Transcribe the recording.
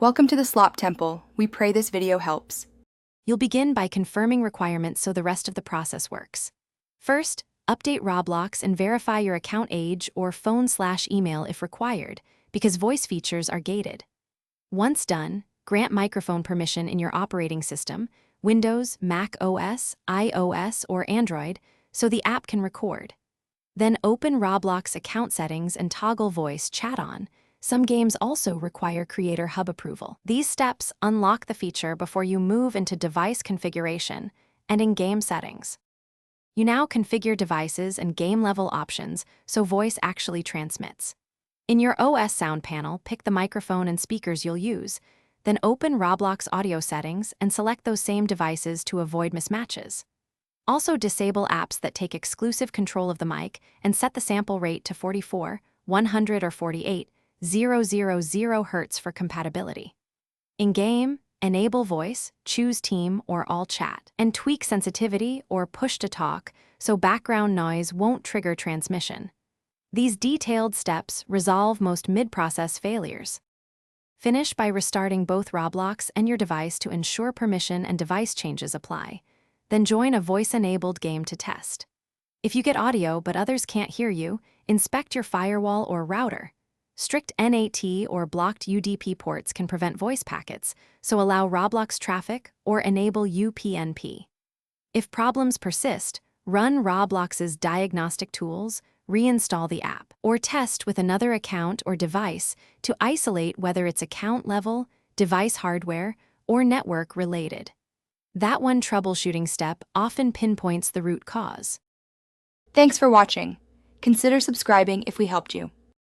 Welcome to the Slop Temple. We pray this video helps. You'll begin by confirming requirements so the rest of the process works. First, update Roblox and verify your account age or phone/email if required, because voice features are gated. Once done, grant microphone permission in your operating system, Windows, Mac OS, iOS, or Android, so the app can record. Then open Roblox account settings and toggle voice chat on. Some games also require Creator Hub approval. These steps unlock the feature before you move into device configuration and in-game settings. You now configure devices and game-level options so voice actually transmits. In your OS sound panel, pick the microphone and speakers you'll use, then open Roblox audio settings and select those same devices to avoid mismatches. Also disable apps that take exclusive control of the mic and set the sample rate to 44, 100 or 48, 000 Hz for compatibility. In-game, enable voice, choose team or all chat, and tweak sensitivity or push-to-talk so background noise won't trigger transmission. These detailed steps resolve most mid-process failures. Finish by restarting both Roblox and your device to ensure permission and device changes apply. Then join a voice-enabled game to test. If you get audio but others can't hear you, inspect your firewall or router. Strict NAT or blocked UDP ports can prevent voice packets, so allow Roblox traffic or enable UPnP. If problems persist, run Roblox's diagnostic tools, reinstall the app, or test with another account or device to isolate whether it's account level, device hardware, or network related. That one troubleshooting step often pinpoints the root cause. Thanks for watching. Consider subscribing if we helped you.